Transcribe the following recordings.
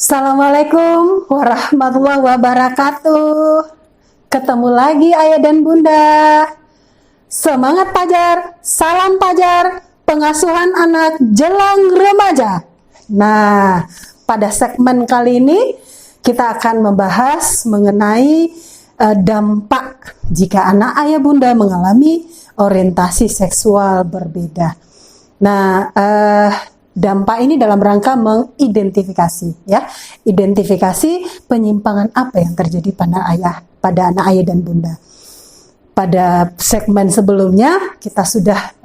Assalamualaikum warahmatullahi wabarakatuh. Ketemu lagi ayah dan bunda. Semangat Pajar, salam Pajar, pengasuhan anak jelang remaja. Nah, pada segmen kali ini kita akan membahas mengenai dampak jika anak ayah bunda mengalami orientasi seksual berbeda. Nah, dampak ini dalam rangka mengidentifikasi, ya, identifikasi penyimpangan apa yang terjadi pada anak ayah dan bunda. Pada segmen sebelumnya kita sudah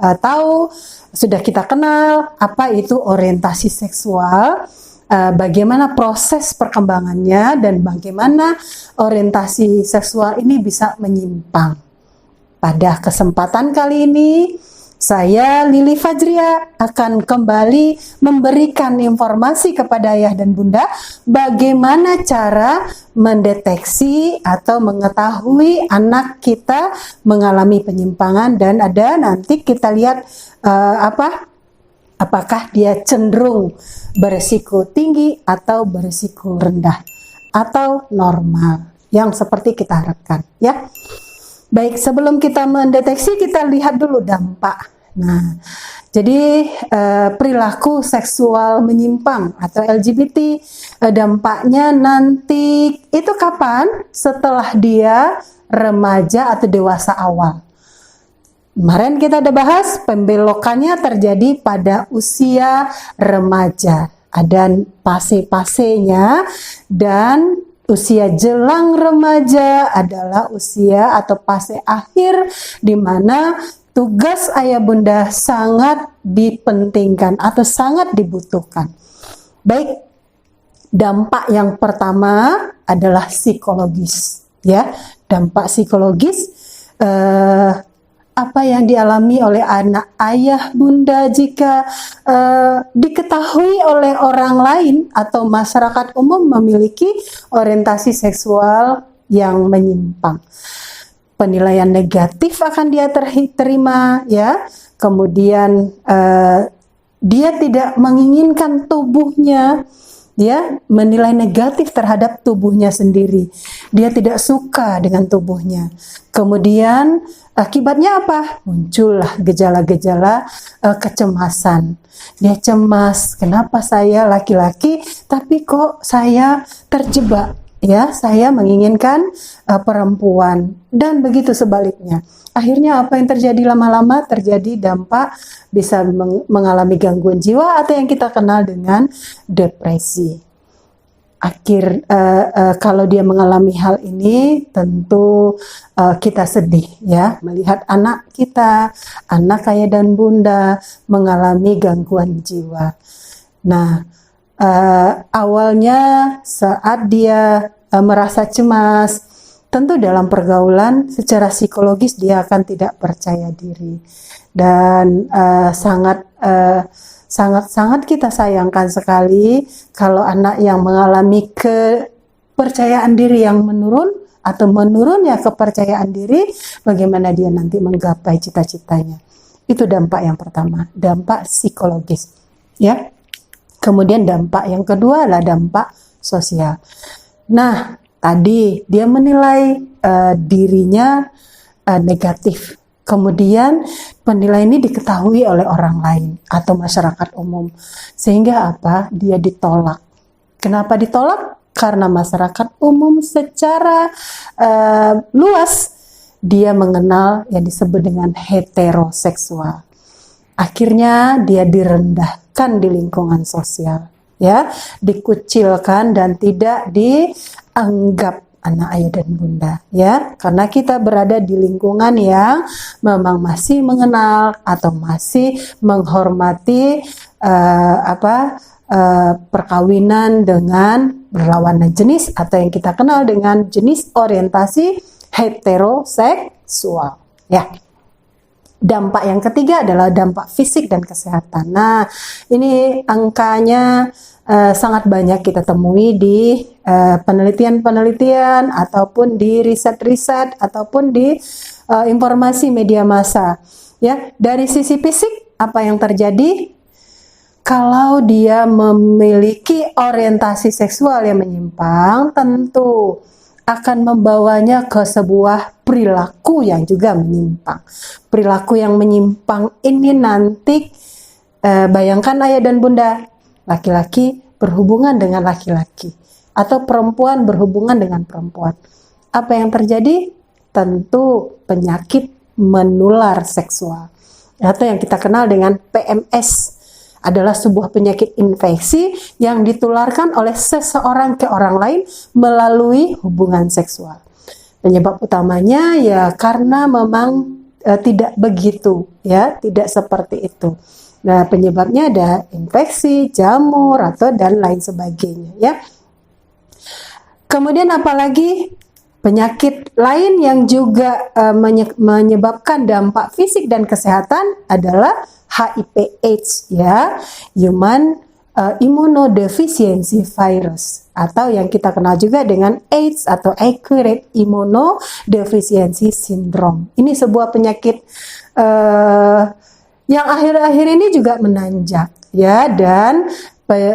sudah kita kenal apa itu orientasi seksual, bagaimana proses perkembangannya dan bagaimana orientasi seksual ini bisa menyimpang. Pada kesempatan kali ini saya Lili Fajria akan kembali memberikan informasi kepada ayah dan bunda bagaimana cara mendeteksi atau mengetahui anak kita mengalami penyimpangan, dan ada nanti kita lihat apakah dia cenderung berisiko tinggi atau berisiko rendah atau normal yang seperti kita harapkan, ya. Baik, sebelum kita mendeteksi, kita lihat dulu dampak. Nah, jadi perilaku seksual menyimpang atau LGBT, dampaknya nanti itu kapan? Setelah dia remaja atau dewasa awal. Kemarin kita ada bahas pembelokannya terjadi pada usia remaja. Ada fase-fasenya, dan usia jelang remaja adalah usia atau fase akhir di mana tugas ayah bunda sangat dipentingkan atau sangat dibutuhkan. Baik, dampak yang pertama adalah psikologis, ya. Dampak psikologis, apa yang dialami oleh anak ayah bunda jika diketahui oleh orang lain atau masyarakat umum memiliki orientasi seksual yang menyimpang. Penilaian negatif akan dia terima, ya. Kemudian dia tidak menginginkan tubuhnya, dia menilai negatif terhadap tubuhnya sendiri. Dia tidak suka dengan tubuhnya. Kemudian akibatnya apa? Muncullah gejala-gejala kecemasan. Dia cemas, kenapa saya laki-laki tapi kok saya terjebak? Ya, saya menginginkan perempuan, dan begitu sebaliknya. Akhirnya apa yang terjadi lama-lama? Terjadi dampak bisa mengalami gangguan jiwa atau yang kita kenal dengan depresi. Kalau dia mengalami hal ini, tentu kita sedih, ya, melihat anak kita, anak ayah dan bunda mengalami gangguan jiwa. Nah, awalnya saat dia merasa cemas, tentu dalam pergaulan secara psikologis dia akan tidak percaya diri, dan sangat kita sayangkan sekali kalau anak yang mengalami kepercayaan diri yang menurun atau menurunnya kepercayaan diri, bagaimana dia nanti menggapai cita-citanya. Itu dampak yang pertama, dampak psikologis, ya. Kemudian dampak yang kedua adalah dampak sosial. Nah, tadi dia menilai dirinya negatif. Kemudian penilaian ini diketahui oleh orang lain atau masyarakat umum. Sehingga apa? Dia ditolak. Kenapa ditolak? Karena masyarakat umum secara luas dia mengenal yang disebut dengan heteroseksual. Akhirnya dia direndahkan di lingkungan sosial, ya, dikucilkan dan tidak dianggap anak ayah dan bunda, ya, karena kita berada di lingkungan yang memang masih mengenal atau masih menghormati perkawinan dengan berlawanan jenis atau yang kita kenal dengan jenis orientasi heteroseksual, ya. Dampak yang ketiga adalah dampak fisik dan kesehatan. Nah, ini angkanya sangat banyak kita temui di penelitian-penelitian ataupun di riset-riset ataupun di informasi media massa. Ya, dari sisi fisik apa yang terjadi? Kalau dia memiliki orientasi seksual yang menyimpang, tentu akan membawanya ke sebuah perilaku yang juga menyimpang. Perilaku yang menyimpang ini nanti, bayangkan ayah dan bunda, laki-laki berhubungan dengan laki-laki, atau perempuan berhubungan dengan perempuan. Apa yang terjadi? Tentu penyakit menular seksual, atau yang kita kenal dengan PMS, adalah sebuah penyakit infeksi yang ditularkan oleh seseorang ke orang lain melalui hubungan seksual. Penyebab utamanya ya karena memang tidak begitu, ya, tidak seperti itu. Nah, penyebabnya ada infeksi, jamur, atau dan lain sebagainya, ya. Kemudian apalagi penyakit lain yang juga menyebabkan dampak fisik dan kesehatan adalah HIV/AIDS, ya, Human Immunodeficiency Virus, atau yang kita kenal juga dengan AIDS atau Acquired Immunodeficiency Syndrome. Ini sebuah penyakit yang akhir-akhir ini juga menanjak, ya, dan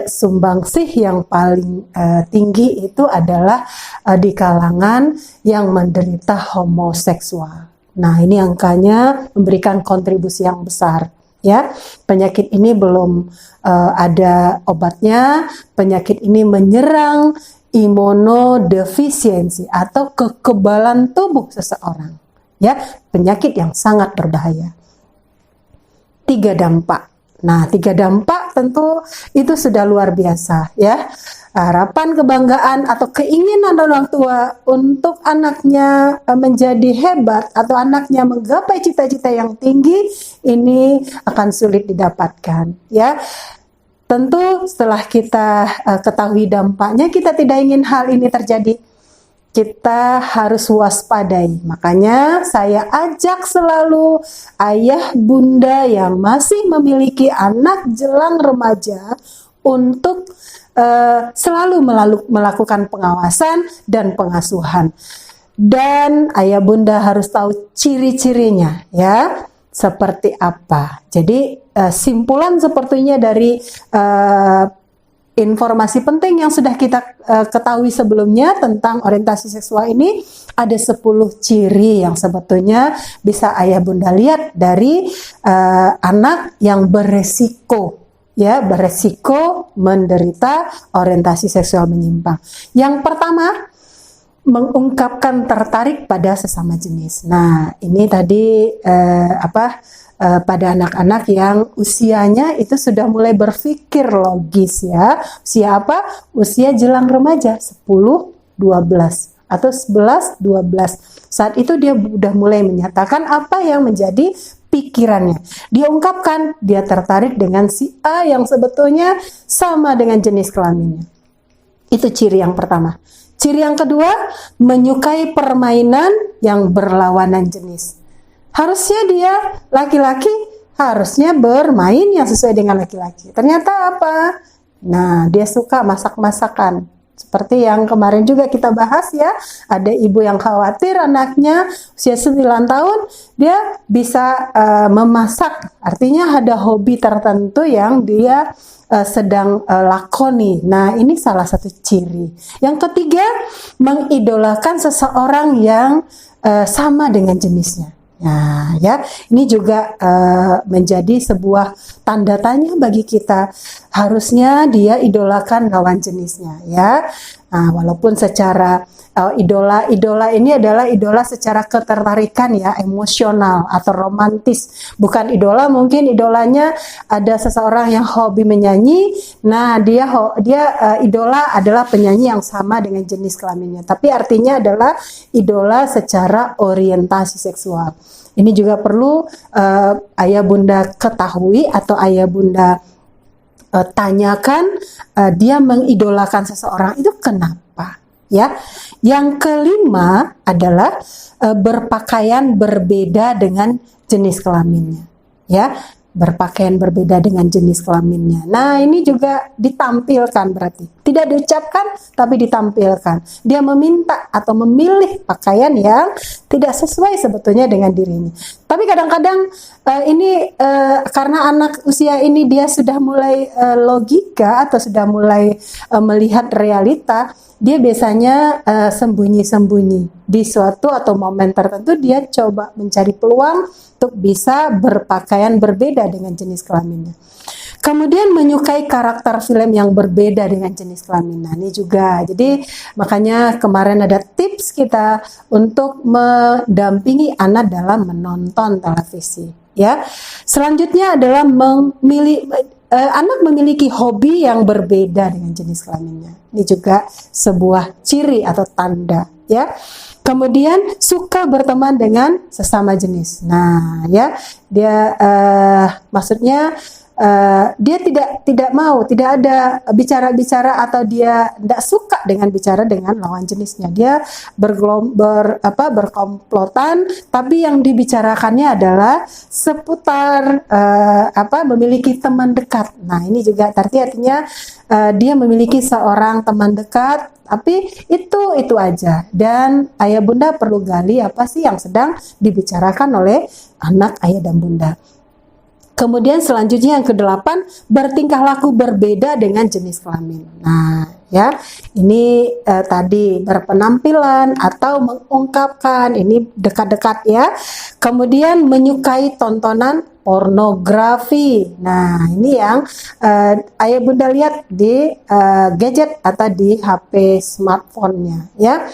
sumbangsih yang paling tinggi itu adalah di kalangan yang menderita homoseksual. Nah, ini angkanya memberikan kontribusi yang besar, ya. Penyakit ini belum ada obatnya. Penyakit ini menyerang imunodefisiensi atau kekebalan tubuh seseorang, ya. Penyakit yang sangat berbahaya. 3 dampak. Nah, 3 dampak tentu itu sudah luar biasa, ya. Harapan, kebanggaan, atau keinginan orang tua untuk anaknya menjadi hebat atau anaknya menggapai cita-cita yang tinggi, ini akan sulit didapatkan, ya. Tentu setelah kita ketahui dampaknya, kita tidak ingin hal ini terjadi. Kita harus waspadai. Makanya saya ajak selalu ayah bunda yang masih memiliki anak jelang remaja untuk selalu melakukan pengawasan dan pengasuhan. Dan ayah bunda harus tahu ciri-cirinya, ya, seperti apa. Jadi simpulan sepertinya dari informasi penting yang sudah kita ketahui sebelumnya tentang orientasi seksual ini, ada 10 ciri yang sebetulnya bisa ayah bunda lihat dari anak yang beresiko, ya, beresiko menderita orientasi seksual menyimpang. Yang pertama, mengungkapkan tertarik pada sesama jenis. Nah, ini tadi pada anak-anak yang usianya itu sudah mulai berpikir logis, ya. Usia apa? Usia jelang remaja, 10, 12 atau 11, 12. Saat itu dia sudah mulai menyatakan apa yang menjadi pikirannya. Dia ungkapkan dia tertarik dengan si A yang sebetulnya sama dengan jenis kelaminnya. Itu ciri yang pertama. Ciri yang kedua, menyukai permainan yang berlawanan jenis. Harusnya dia laki-laki, harusnya bermain yang sesuai dengan laki-laki. Ternyata apa? Nah, dia suka masak-masakan. Seperti yang kemarin juga kita bahas, ya. Ada ibu yang khawatir anaknya usia 9 tahun, dia bisa memasak. Artinya ada hobi tertentu yang dia sedang lakoni. Nah, ini salah satu ciri. Yang ketiga, mengidolakan seseorang yang sama dengan jenisnya. Nah, ya, ini juga menjadi sebuah tanda tanya bagi kita. Harusnya dia idolakan lawan jenisnya, ya. Nah, walaupun secara idola ini adalah idola secara ketertarikan, ya, emosional atau romantis. Bukan idola, mungkin idolanya ada seseorang yang hobi menyanyi. Nah, dia idola adalah penyanyi yang sama dengan jenis kelaminnya. Tapi artinya adalah idola secara orientasi seksual. Ini juga perlu ayah bunda ketahui atau ayah bunda tanyakan, dia mengidolakan seseorang itu kenapa, ya. Yang kelima adalah berpakaian berbeda dengan jenis kelaminnya, ya. Berpakaian berbeda dengan jenis kelaminnya. Nah, ini juga ditampilkan, berarti tidak diucapkan tapi ditampilkan. Dia meminta atau memilih pakaian yang tidak sesuai sebetulnya dengan dirinya. Tapi kadang-kadang karena anak usia ini dia sudah mulai logika atau sudah mulai melihat realita, dia biasanya sembunyi-sembunyi di suatu atau momen tertentu. Dia coba mencari peluang untuk bisa berpakaian berbeda dengan jenis kelaminnya. Kemudian menyukai karakter film yang berbeda dengan jenis kelamin. Nah, ini juga. Jadi makanya kemarin ada tips kita untuk mendampingi anak dalam menonton televisi. Ya. Selanjutnya adalah anak memiliki hobi yang berbeda dengan jenis kelaminnya. Ini juga sebuah ciri atau tanda. Ya. Kemudian suka berteman dengan sesama jenis. Nah, ya, dia maksudnya dia tidak ada bicara-bicara atau dia tidak suka dengan bicara dengan lawan jenisnya. Dia berkomplotan, tapi yang dibicarakannya adalah seputar memiliki teman dekat. Nah, ini juga artinya dia memiliki seorang teman dekat, tapi itu aja. Dan ayah bunda perlu gali apa sih yang sedang dibicarakan oleh anak ayah dan bunda. Kemudian selanjutnya yang ke-8, bertingkah laku berbeda dengan jenis kelamin. Nah, ya, ini tadi berpenampilan atau mengungkapkan, ini dekat-dekat ya. Kemudian menyukai tontonan pornografi. Nah, ini yang ayah bunda lihat di gadget atau di HP smartphone-nya ya.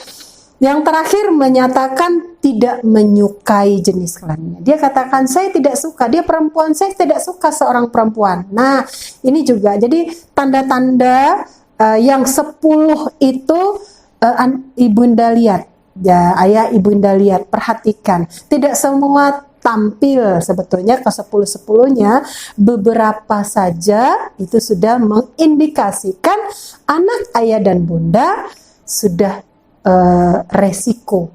Yang terakhir menyatakan tidak menyukai jenis kelaminnya. Dia katakan saya tidak suka, dia perempuan, saya tidak suka seorang perempuan. Nah, ini juga. Jadi tanda-tanda yang 10 itu ibunda lihat. Ya, ayah ibunda lihat, perhatikan. Tidak semua tampil sebetulnya ke 10-10-nya, beberapa saja itu sudah mengindikasikan anak ayah dan bunda sudah resiko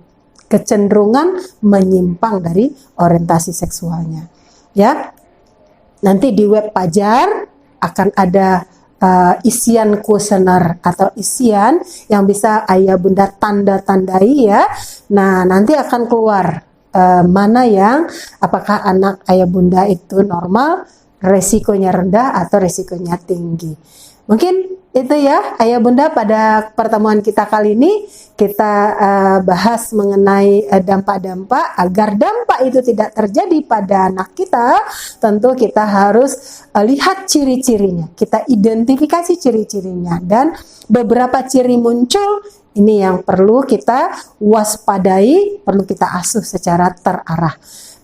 kecenderungan menyimpang dari orientasi seksualnya. Ya, nanti di web Pajar akan ada isian kuesioner atau isian yang bisa ayah bunda tanda-tandai ya. Nah, nanti akan keluar mana yang apakah anak ayah bunda itu normal, resikonya rendah atau resikonya tinggi. Mungkin itu ya ayah bunda, pada pertemuan kita kali ini kita bahas mengenai dampak-dampak. Agar dampak itu tidak terjadi pada anak kita, tentu kita harus lihat ciri-cirinya, kita identifikasi ciri-cirinya, dan beberapa ciri muncul ini yang perlu kita waspadai, perlu kita asuh secara terarah.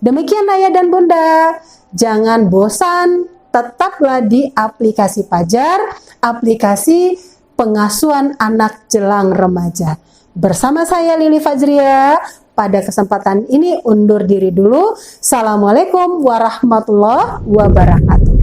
Demikian ayah dan bunda, jangan bosan, tetaplah di aplikasi Pajar, aplikasi pengasuhan anak jelang remaja. Bersama saya Lili Fajria, pada kesempatan ini undur diri dulu. Assalamualaikum warahmatullahi wabarakatuh.